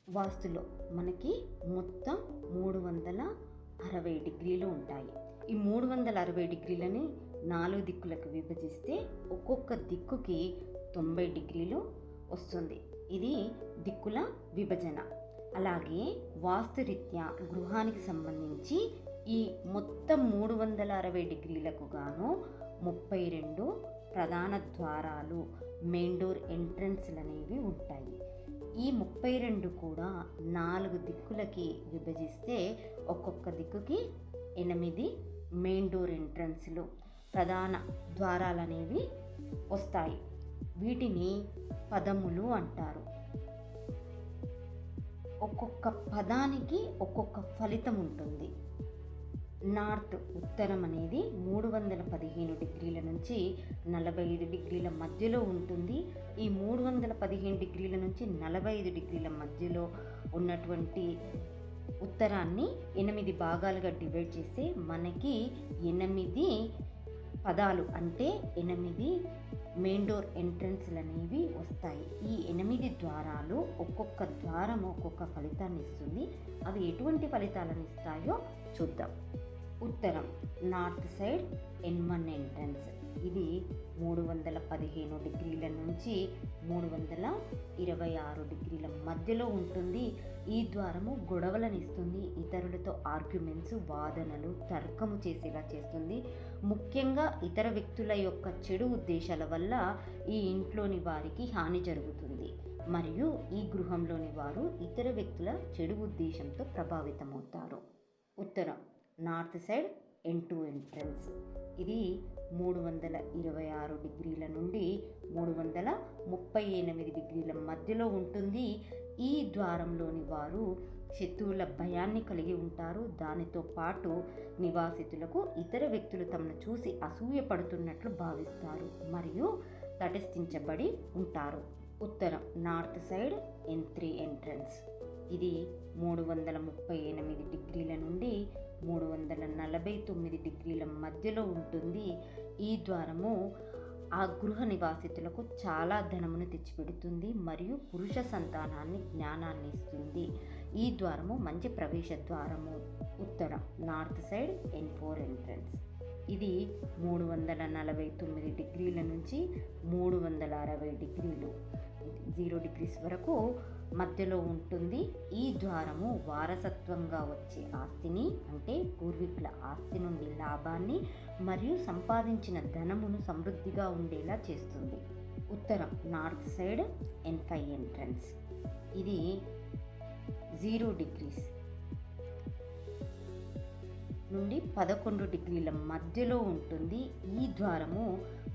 వాస్తులో మనకి మొత్తం 360 డిగ్రీలు ఉంటాయి. ఈ 360 డిగ్రీలని 4 దిక్కులకు విభజిస్తే ఒక్కొక్క దిక్కుకి 90 డిగ్రీలు వస్తుంది. ఇది దిక్కుల విభజన. అలాగే వాస్తురీత్యా గృహానికి సంబంధించి ఈ మొత్తం 360 డిగ్రీలకు గాను 32 ప్రధాన ద్వారాలు, మెయిన్ డోర్ ఎంట్రన్స్లు అనేవి ఉంటాయి. ఈ 32 కూడా 4 దిక్కులకి విభజిస్తే ఒక్కొక్క దిక్కుకి 8 మెయిన్ డోర్ ఎంట్రన్స్లు, ప్రధాన ద్వారాలు అనేవి వస్తాయి. వీటిని పదములు అంటారు. ఒక్కొక్క పదానికి ఒక్కొక్క ఫలితం ఉంటుంది. నార్త్ ఉత్తరం అనేది 315 డిగ్రీల నుంచి 45 డిగ్రీల మధ్యలో ఉంటుంది. ఈ 315 డిగ్రీల నుంచి 45 డిగ్రీల మధ్యలో ఉన్నటువంటి ఉత్తరాన్ని 8 భాగాలుగా డివైడ్ చేస్తే మనకి 8 పదాలు అంటే 8 మెయిన్ డోర్ ఎంట్రన్స్లు అనేవి వస్తాయి. ఈ 8 ద్వారాలు ఒక్కొక్క ద్వారం ఒక్కొక్క ఫలితాన్ని ఇస్తుంది. అవి ఎటువంటి ఫలితాలను ఇస్తాయో చూద్దాం. ఉత్తరం నార్త్ సైడ్ N1 ఎంట్రన్స్. ఇది 315 డిగ్రీల నుంచి 326 డిగ్రీల మధ్యలో ఉంటుంది. ఈ ద్వారము గొడవలను ఇస్తుంది. ఇతరులతో ఆర్గ్యుమెంట్స్, వాదనలు, తర్కము చేసేలా చేస్తుంది. ముఖ్యంగా ఇతర వ్యక్తుల యొక్క చెడు ఉద్దేశాల వల్ల ఈ ఇంట్లోని వారికి హాని జరుగుతుంది మరియు ఈ గృహంలోని వారు ఇతర వ్యక్తుల చెడు ఉద్దేశంతో ప్రభావితమవుతారు. ఉత్తరం నార్త్ సైడ్ N2 ఎంట్రన్స్. ఇది 326 డిగ్రీల నుండి 338 డిగ్రీల మధ్యలో ఉంటుంది. ఈ ద్వారంలోని వారు శత్రువుల భయాన్ని కలిగి ఉంటారు. దానితో పాటు నివాసితులకు ఇతర వ్యక్తులు తమను చూసి అసూయపడుతున్నట్లు భావిస్తారు మరియు తటస్థించబడి ఉంటారు. ఉత్తరం నార్త్ సైడ్ N3 ఎంట్రన్స్. ఇది 338 డిగ్రీల నుండి 349 డిగ్రీల మధ్యలో ఉంటుంది. ఈ ద్వారము ఆ గృహ నివాసితులకు చాలా ధనమును తెచ్చిపెడుతుంది మరియు పురుష సంతానాన్ని, జ్ఞానాన్ని ఇస్తుంది. ఈ ద్వారము మంచి ప్రవేశ ద్వారము. ఉత్తరం నార్త్ సైడ్ N4 ఎంట్రన్స్. ఇది 349 డిగ్రీల నుంచి 360 డిగ్రీలు 0 డిగ్రీస్ వరకు మధ్యలో ఉంటుంది. ఈ ద్వారము వారసత్వంగా వచ్చే ఆస్తిని అంటే పూర్వీకుల ఆస్తి నుండి లాభాన్ని మరియు సంపాదించిన ధనమును సమృద్ధిగా ఉండేలా చేస్తుంది. ఉత్తరం నార్త్ సైడ్ N5 ఎంట్రన్స్. ఇది 0 డిగ్రీస్ నుండి 11 డిగ్రీల మధ్యలో ఉంటుంది. ఈ ద్వారము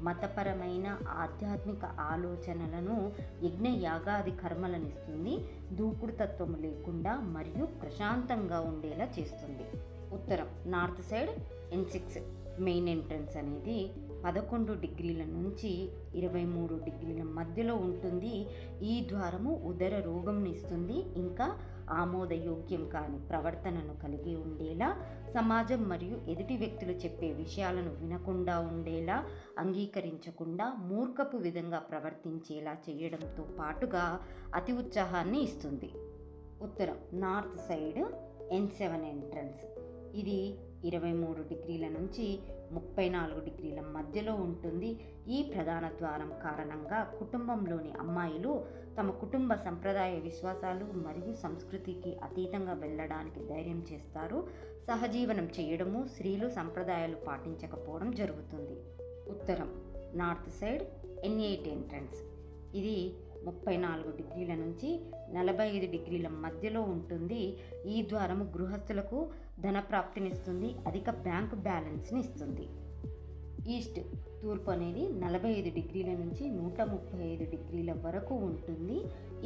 మతపరమైన ఆధ్యాత్మిక ఆలోచనలను, యజ్ఞ యాగాది కర్మలను ఇస్తుంది. దూకుడు తత్వము లేకుండా మరియు ప్రశాంతంగా ఉండేలా చేస్తుంది. ఉత్తరం north side N6 main entrance అనేది 11 డిగ్రీల నుంచి 23 డిగ్రీల మధ్యలో ఉంటుంది. ఈ ద్వారము ఉదర రోగంని ఇస్తుంది. ఇంకా ఆమోదయోగ్యం కాని ప్రవర్తనను కలిగి ఉండేలా, సమాజం మరియు ఎదుటి వ్యక్తులు చెప్పే విషయాలను వినకుండా ఉండేలా, అంగీకరించకుండా మూర్ఖపు విధంగా ప్రవర్తించేలా చేయడంతో పాటుగా అతి ఉత్సాహాన్ని ఇస్తుంది. ఉత్తరం నార్త్ సైడ్ N7 ఎంట్రన్స్. ఇది 23 డిగ్రీల నుంచి 34 డిగ్రీల మధ్యలో ఉంటుంది. ఈ ప్రధాన ద్వారం కారణంగా కుటుంబంలోని అమ్మాయిలు తమ కుటుంబ సంప్రదాయ విశ్వాసాలు మరియు సంస్కృతికి అతీతంగా వెళ్ళడానికి ధైర్యం చేస్తారు. సహజీవనం చేయడము, స్త్రీలు సంప్రదాయాలు పాటించకపోవడం జరుగుతుంది. ఉత్తరం నార్త్ సైడ్ N8 ఎంట్రన్స్. ఇది 34 డిగ్రీల నుంచి 45 డిగ్రీల మధ్యలో ఉంటుంది. ఈ ద్వారము గృహస్థులకు ధనప్రాప్తినిస్తుంది, అధిక బ్యాంకు బ్యాలెన్స్ని ఇస్తుంది. ఈస్ట్ తూర్పు అనేది 45 డిగ్రీల నుంచి 135 డిగ్రీల వరకు ఉంటుంది.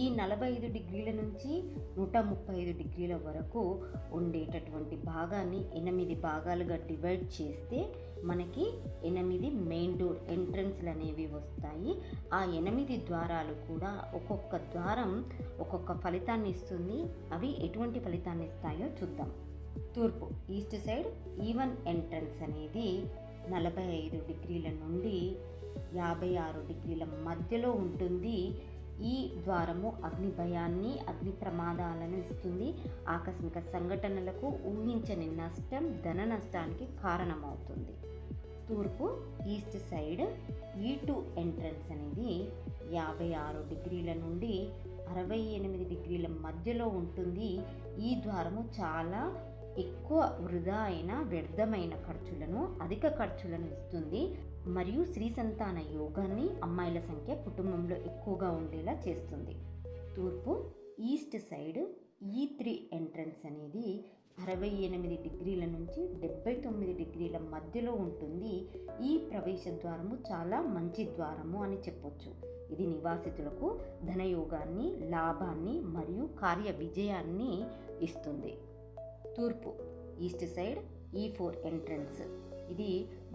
ఈ 45 డిగ్రీల నుంచి 135 డిగ్రీల వరకు ఉండేటటువంటి భాగాన్ని 8 భాగాలుగా డివైడ్ చేస్తే మనకి 8 మెయిన్ డోర్ ఎంట్రన్స్లు అనేవి వస్తాయి. ఆ 8 ద్వారాలు కూడా ఒక్కొక్క ద్వారం ఒక్కొక్క ఫలితాన్ని ఇస్తుంది. అవి ఎటువంటి ఫలితాన్ని ఇస్తాయో చూద్దాం. తూర్పు ఈస్ట్ సైడ్ E1 ఎంట్రన్స్ అనేది 45 డిగ్రీల నుండి 56 డిగ్రీల మధ్యలో ఉంటుంది. ఈ ద్వారము అగ్ని భయాన్ని, అగ్ని ప్రమాదాలను ఇస్తుంది. ఆకస్మిక సంఘటనలకు, ఊహించని నష్టం, ధన నష్టానికి కారణమవుతుంది. తూర్పు ఈస్ట్ సైడ్ E2 ఎంట్రన్స్ అనేది 56 డిగ్రీల నుండి 68 డిగ్రీల మధ్యలో ఉంటుంది. ఈ ద్వారము చాలా ఎక్కువ వృధా అయిన వ్యర్థమైన ఖర్చులను, అధిక ఖర్చులను ఇస్తుంది మరియు స్త్రీ సంతాన యోగాన్ని, అమ్మాయిల సంఖ్య కుటుంబంలో ఎక్కువగా ఉండేలా చేస్తుంది. తూర్పు ఈస్ట్ సైడ్ E3 ఎంట్రన్స్ అనేది 68 డిగ్రీల నుంచి 79 డిగ్రీల మధ్యలో ఉంటుంది. ఈ ప్రవేశ ద్వారము చాలా మంచి ద్వారము అని చెప్పొచ్చు. ఇది నివాసితులకు ధనయోగాన్ని, లాభాన్ని మరియు కార్య విజయాన్ని ఇస్తుంది. తూర్పు ఈస్ట్ సైడ్ E4 ఎంట్రన్స్ ఇది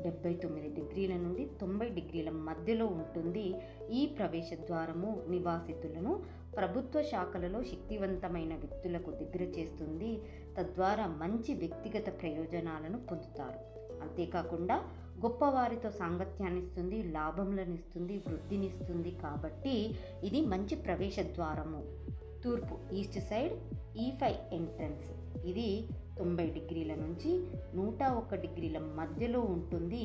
79 డిగ్రీల నుండి 90 డిగ్రీల మధ్యలో ఉంటుంది. ఈ ప్రవేశ ద్వారము నివాసితులను ప్రభుత్వ శాఖలలో శక్తివంతమైన వ్యక్తులకు దగ్గర చేస్తుంది. తద్వారా మంచి వ్యక్తిగత ప్రయోజనాలను పొందుతారు. అంతేకాకుండా గొప్పవారితో సాంగత్యాన్ని ఇస్తుంది, లాభములను ఇస్తుంది, వృద్ధినిస్తుంది. కాబట్టి ఇది మంచి ప్రవేశ ద్వారము. తూర్పు ఈస్ట్ సైడ్ E5 ఎంట్రన్స్ ఇది 90 డిగ్రీల నుంచి 101 డిగ్రీల మధ్యలో ఉంటుంది.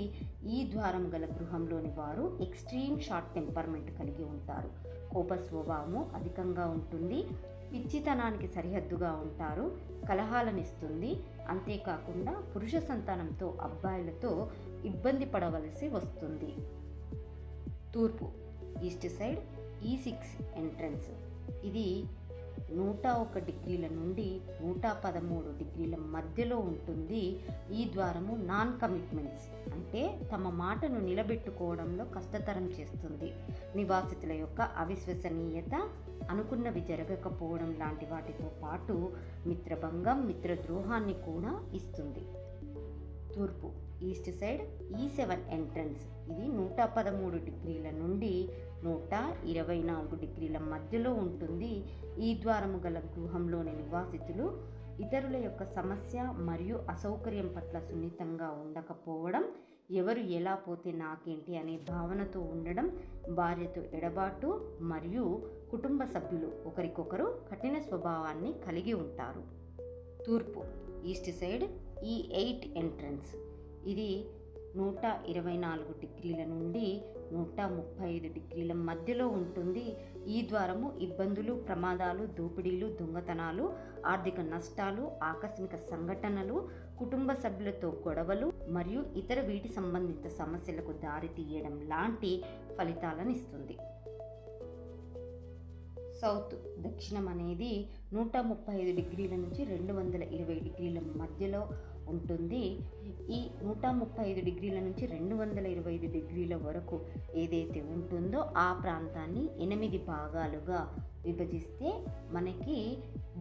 ఈ ద్వారం గల గృహంలోని వారు ఎక్స్ట్రీమ్ షార్ట్ టెంపర్మెంట్ కలిగి ఉంటారు. కోప స్వభావము అధికంగా ఉంటుంది. పిచ్చితనానికి సరిహద్దుగా ఉంటారు. కలహాలనిస్తుంది. అంతేకాకుండా పురుష సంతానంతో, అబ్బాయిలతో ఇబ్బంది పడవలసి వస్తుంది. తూర్పు ఈస్ట్ సైడ్ E6 ఎంట్రన్స్ ఇది 101 డిగ్రీల నుండి 113 డిగ్రీల మధ్యలో ఉంటుంది. ఈ ద్వారము నాన్ కమిట్మెంట్స్ అంటే తమ మాటను నిలబెట్టుకోవడంలో కష్టతరం చేస్తుంది. నివాసితుల యొక్క అవిశ్వసనీయత, అనుకున్నవి జరగకపోవడం లాంటి వాటితో పాటు మిత్రభంగం, మిత్రద్రోహాన్ని కూడా ఇస్తుంది. తూర్పు ఈస్ట్ సైడ్ E7 ఎంట్రన్స్ ఇది 113 డిగ్రీల నుండి 124 డిగ్రీల మధ్యలో ఉంటుంది. ఈ ద్వారము గల గృహంలోని నివాసితులు ఇతరుల యొక్క సమస్య మరియు అసౌకర్యం పట్ల సున్నితంగా ఉండకపోవడం, ఎవరు ఎలా పోతే నాకేంటి అనే భావనతో ఉండడం, భార్యతో ఎడబాటు మరియు కుటుంబ సభ్యులు ఒకరికొకరు కఠిన స్వభావాన్ని కలిగి ఉంటారు. తూర్పు ఈస్ట్ సైడ్ E8 ఎంట్రన్స్ ఇది 124 డిగ్రీల నుండి 135 డిగ్రీల మధ్యలో ఉంటుంది. ఈ ద్వారము ఇబ్బందులు, ప్రమాదాలు, దోపిడీలు, దొంగతనాలు, ఆర్థిక నష్టాలు, ఆకస్మిక సంఘటనలు, కుటుంబ సభ్యులతో గొడవలు మరియు ఇతర వీటి సంబంధిత సమస్యలకు దారి తీయడం లాంటి ఫలితాలను ఇస్తుంది. సౌత్ దక్షిణం అనేది 135 డిగ్రీల నుంచి 220 డిగ్రీల మధ్యలో ఉంటుంది. ఈ 135 డిగ్రీల నుంచి 225 డిగ్రీల వరకు ఏదైతే ఉంటుందో ఆ ప్రాంతాన్ని 8 భాగాలుగా విభజిస్తే మనకి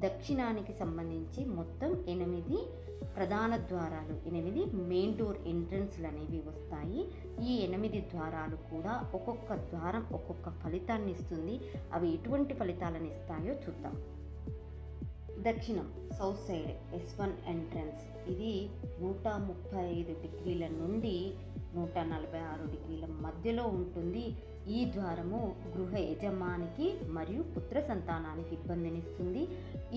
దక్షిణానికి సంబంధించి మొత్తం 8 ప్రధాన ద్వారాలు, 8 మెయిన్ డోర్ ఎంట్రన్స్లు అనేవి వస్తాయి. ఈ 8 ద్వారాలు కూడా ఒక్కొక్క ద్వారం ఒక్కొక్క ఫలితాన్ని ఇస్తుంది. అవి ఎటువంటి ఫలితాలను ఇస్తాయో చూద్దాం. దక్షిణం సౌత్ సైడ్ S1 ఎంట్రన్స్ ఇది 135 డిగ్రీల నుండి 146 డిగ్రీల మధ్యలో ఉంటుంది. ఈ ద్వారము గృహ యజమానికి మరియు పుత్ర సంతానానికి ఇబ్బందినిస్తుంది.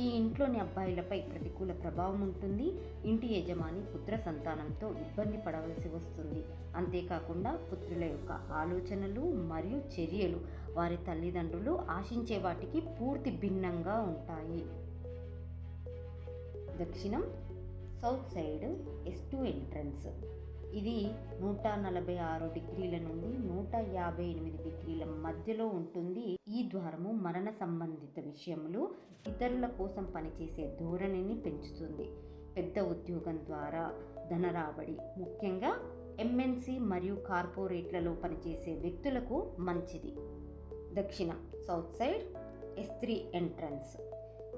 ఈ ఇంట్లోని అబ్బాయిలపై ప్రతికూల ప్రభావం ఉంటుంది. ఇంటి యజమాని పుత్ర సంతానంతో ఇబ్బంది పడవలసి వస్తుంది. అంతేకాకుండా పుత్రుల యొక్క ఆలోచనలు మరియు చర్యలు వారి తల్లిదండ్రులు ఆశించే వాటికి పూర్తి భిన్నంగా ఉంటాయి. దక్షిణం సౌత్ సైడ్ S2 ఎంట్రన్స్ ఇది 146 డిగ్రీల నుండి 158 డిగ్రీల మధ్యలో ఉంటుంది. ఈ ద్వారము మరణ సంబంధిత విషయములు, ఇతరుల కోసం పనిచేసే ధోరణిని పెంచుతుంది. పెద్ద ఉద్యోగం ద్వారా ధన రాబడి, ముఖ్యంగా MNC మరియు కార్పొరేట్లలో పనిచేసే వ్యక్తులకు మంచిది. దక్షిణం సౌత్ సైడ్ S3 ఎంట్రన్స్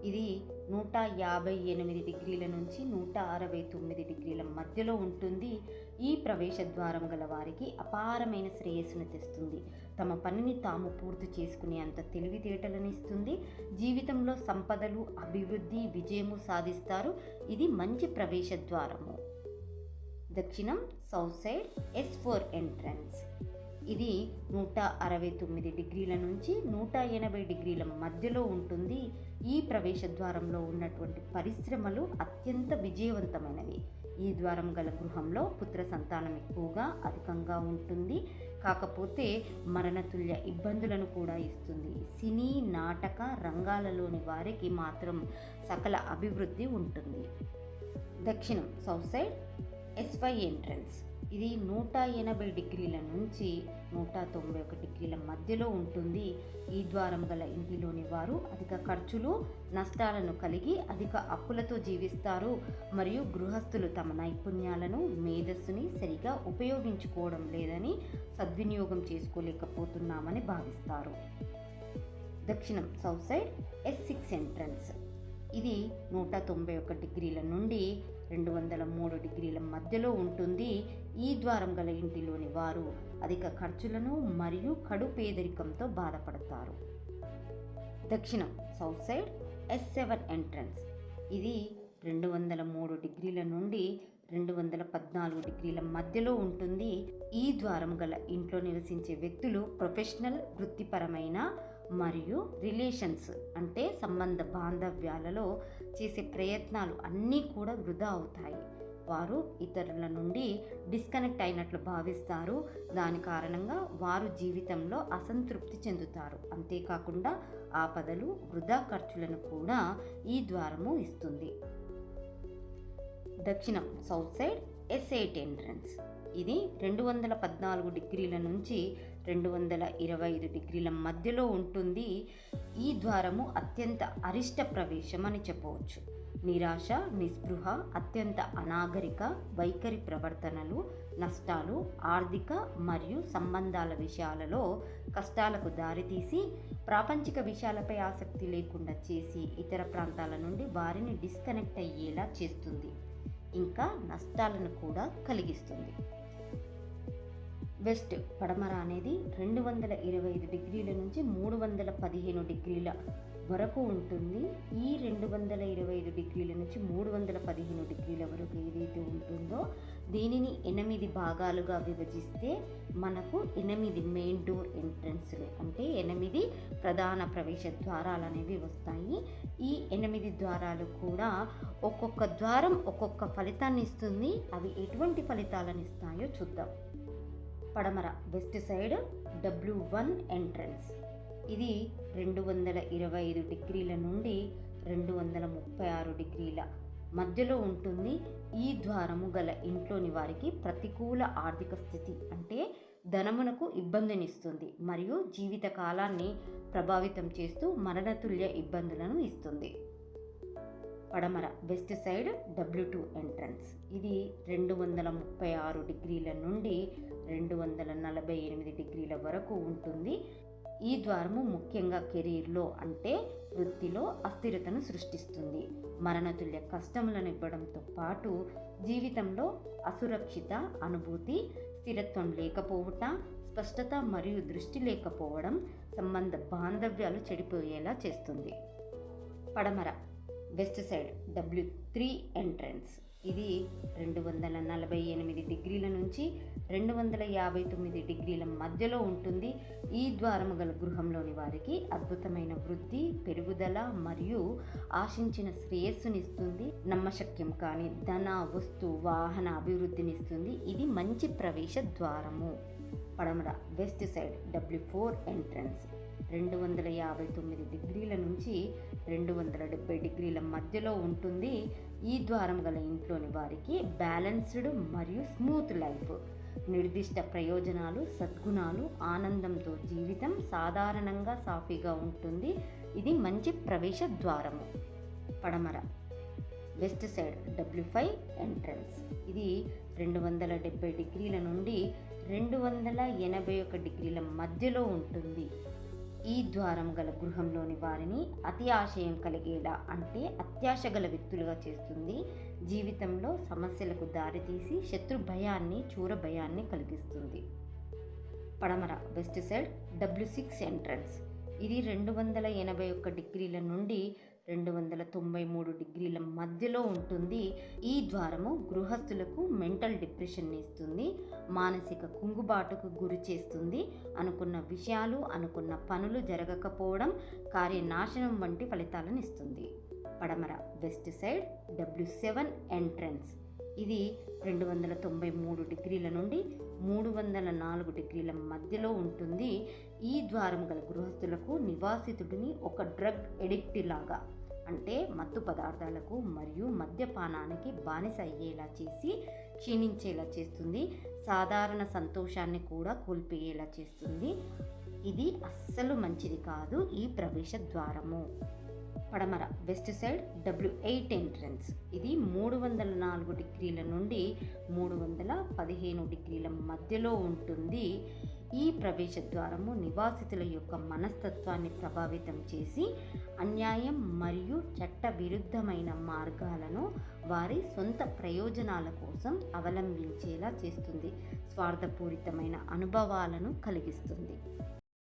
ఇది 158 డిగ్రీల నుంచి 169 డిగ్రీల మధ్యలో ఉంటుంది. ఈ ప్రవేశ ద్వారం గల వారికి అపారమైన శ్రేయస్సును తెస్తుంది. తమ పనిని తాము పూర్తి చేసుకునే అంత తెలివితేటలను ఇస్తుంది. జీవితంలో సంపదలు, అభివృద్ధి, విజయము సాధిస్తారు. ఇది మంచి ప్రవేశ ద్వారము. దక్షిణం సౌత్ సైడ్ S4 ఎంట్రన్స్ ఇది 169 డిగ్రీల నుంచి 180 డిగ్రీల మధ్యలో ఉంటుంది. ఈ ప్రవేశ ద్వారంలో ఉన్నటువంటి పరిశ్రమలు అత్యంత విజయవంతమైనవి. ఈ ద్వారం గల గృహంలో పుత్ర సంతానం ఎక్కువగా అధికంగా ఉంటుంది. కాకపోతే మరణతుల్య ఇబ్బందులను కూడా ఇస్తుంది. సినీ నాటక రంగాలలోని వారికి మాత్రం సకల అభివృద్ధి ఉంటుంది. దక్షిణం సౌత్ సైడ్ S5 ఎంట్రన్స్. ఇది 180 డిగ్రీల నుంచి 191 డిగ్రీల మధ్యలో ఉంటుంది. ఈ ద్వారం గల ఇంటిలోని వారు అధిక ఖర్చులు నష్టాలను కలిగి అధిక అప్పులతో జీవిస్తారు మరియు గృహస్థులు తమ నైపుణ్యాలను మేధస్సుని సరిగా ఉపయోగించుకోవడం లేదని సద్వినియోగం చేసుకోలేకపోతున్నామని భావిస్తారు. దక్షిణం సౌత్ సైడ్ S6 ఎంట్రన్స్. ఇది 191 డిగ్రీల నుండి 203 డిగ్రీల మధ్యలో ఉంటుంది. ఈ ద్వారం గల ఇంటిలోని వారు అధిక ఖర్చులను మరియు కడు పేదరికంతో బాధపడతారు. దక్షిణం సౌత్ సైడ్ S7 ఎంట్రన్స్. ఇది 203 డిగ్రీల నుండి 214 డిగ్రీల మధ్యలో ఉంటుంది. ఈ ద్వారం గల ఇంట్లో నివసించే వ్యక్తులు ప్రొఫెషనల్ వృత్తిపరమైన మరియు రిలేషన్స్ అంటే సంబంధ బాంధవ్యాలలో చేసే ప్రయత్నాలు అన్నీ కూడా వృధా అవుతాయి. వారు ఇతరుల నుండి డిస్కనెక్ట్ అయినట్లు భావిస్తారు. దాని కారణంగా వారు జీవితంలో అసంతృప్తి చెందుతారు. అంతేకాకుండా ఆపదలు వృధా ఖర్చులను కూడా ఈ ద్వారము ఇస్తుంది. దక్షిణం సౌత్ సైడ్ S8 ఎంట్రన్స్. ఇది 214 డిగ్రీల నుంచి 225 డిగ్రీల మధ్యలో ఉంటుంది. ఈ ద్వారము అత్యంత అరిష్ట ప్రవేశం అని చెప్పవచ్చు. నిరాశ, నిస్పృహ, అత్యంత అనాగరిక వైఖరి ప్రవర్తనలు, నష్టాలు, ఆర్థిక మరియు సంబంధాల విషయాలలో కష్టాలకు దారితీసి ప్రాపంచిక విషయాలపై ఆసక్తి లేకుండా చేసి ఇతర ప్రాంతాల నుండి వారిని డిస్కనెక్ట్ అయ్యేలా చేస్తుంది. ఇంకా నష్టాలను కూడా కలిగిస్తుంది. వెస్ట్ పడమర అనేది 225 డిగ్రీల నుంచి 315 డిగ్రీల వరకు ఉంటుంది. ఈ 225 డిగ్రీల నుంచి 315 డిగ్రీల వరకు ఏదైతే ఉంటుందో దీనిని 8 భాగాలుగా విభజిస్తే మనకు 8 మెయిన్ డోర్ ఎంట్రన్స్లు అంటే 8 ప్రధాన ప్రవేశ ద్వారాలు అనేవి వస్తాయి. ఈ 8 ద్వారాలు కూడా ఒక్కొక్క ద్వారం ఒక్కొక్క ఫలితాన్ని ఇస్తుంది. అవి ఎటువంటి ఫలితాలను ఇస్తాయో చూద్దాం. పడమర వెస్ట్ సైడ్ W1 ఎంట్రన్స్. ఇది 225 డిగ్రీల నుండి 236 డిగ్రీల మధ్యలో ఉంటుంది. ఈ ద్వారము గల ఇంట్లోని వారికి ప్రతికూల ఆర్థిక స్థితి అంటే ధనమునకు ఇబ్బందినిస్తుంది మరియు జీవిత కాలాన్ని ప్రభావితం చేస్తూ మరణతుల్య ఇబ్బందులను ఇస్తుంది. పడమర వెస్ట్ సైడ్ W2 ఎంట్రన్స్. ఇది 236 డిగ్రీల నుండి 248 డిగ్రీల వరకు ఉంటుంది. ఈ ద్వారము ముఖ్యంగా కెరీర్లో అంటే వృత్తిలో అస్థిరతను సృష్టిస్తుంది. మరణతుల్య కష్టములను ఇవ్వడంతో పాటు జీవితంలో అసురక్షిత అనుభూతి, స్థిరత్వం లేకపోవట, స్పష్టత మరియు దృష్టి లేకపోవడం, సంబంధ బాంధవ్యాలు చెడిపోయేలా చేస్తుంది. పడమర వెస్ట్ సైడ్ W3 ఎంట్రన్స్. ఇది 248 డిగ్రీల నుంచి 259 డిగ్రీల మధ్యలో ఉంటుంది. ఈ ద్వారము గల గృహంలోని వారికి అద్భుతమైన వృద్ధి, పెరుగుదల మరియు ఆశించిన శ్రేయస్సునిస్తుంది. నమ్మశక్యం కానీ ధన, వస్తు, వాహన అభివృద్ధినిస్తుంది. ఇది మంచి ప్రవేశ ద్వారము. పడమర వెస్ట్ సైడ్ W4 ఎంట్రన్స్. 259 డిగ్రీల నుంచి 270 డిగ్రీల మధ్యలో ఉంటుంది. ఈ ద్వారం గల ఇంట్లోని వారికి బ్యాలెన్స్డ్ మరియు స్మూత్ లైఫ్, నిర్దిష్ట ప్రయోజనాలు, సద్గుణాలు, ఆనందంతో జీవితం సాధారణంగా సాఫీగా ఉంటుంది. ఇది మంచి ప్రవేశ ద్వారము. పడమర వెస్ట్ సైడ్ W5 ఎంట్రన్స్. ఇది 270 డిగ్రీల నుండి 281 డిగ్రీల మధ్యలో ఉంటుంది. ఈ ద్వారం గల గృహంలోని వారిని అతి ఆశయం కలిగేలా అంటే అత్యాశ గల వ్యక్తులుగా చేస్తుంది. జీవితంలో సమస్యలకు దారితీసి శత్రు భయాన్ని, చూర భయాన్ని కలిగిస్తుంది. పడమర వెస్ట్ సైడ్ W6 ఎంట్రన్స్. ఇది 281 డిగ్రీల నుండి 293 మధ్యలో ఉంటుంది. ఈ ద్వారము గృహస్థులకు మెంటల్ డిప్రెషన్ని ఇస్తుంది, మానసిక కుంగుబాటుకు గురి చేస్తుంది, అనుకున్న విషయాలు అనుకున్న పనులు జరగకపోవడం, కార్యనాశనం వంటి ఫలితాలను ఇస్తుంది. పడమర వెస్ట్ సైడ్ W7 ఎంట్రన్స్. ఇది 293 నుండి 304 మధ్యలో ఉంటుంది. ఈ ద్వారం గల గృహస్థులకు నివాసితుడిని ఒక డ్రగ్ ఎడిక్ట్ లాగా, అంటే మత్తు పదార్థాలకు మరియు మద్యపానానికి బానిస అయ్యేలా చేసి క్షీణించేలా చేస్తుంది. సాధారణ సంతోషాన్ని కూడా కోల్పోయేలా చేస్తుంది. ఇది అస్సలు మంచిది కాదు ఈ ప్రవేశ ద్వారము. పడమర వెస్ట్ సైడ్ W8 ఎంట్రన్స్. ఇది 304 నుండి 315 మధ్యలో ఉంటుంది. ఈ ప్రవేశ ద్వారము నివాసితుల యొక్క మనస్తత్వాన్ని ప్రభావితం చేసి అన్యాయం మరియు చట్ట విరుద్ధమైన మార్గాలను వారి సొంత ప్రయోజనాల కోసం అవలంబించేలా చేస్తుంది, స్వార్థపూరితమైన అనుభవాలను కలిగిస్తుంది.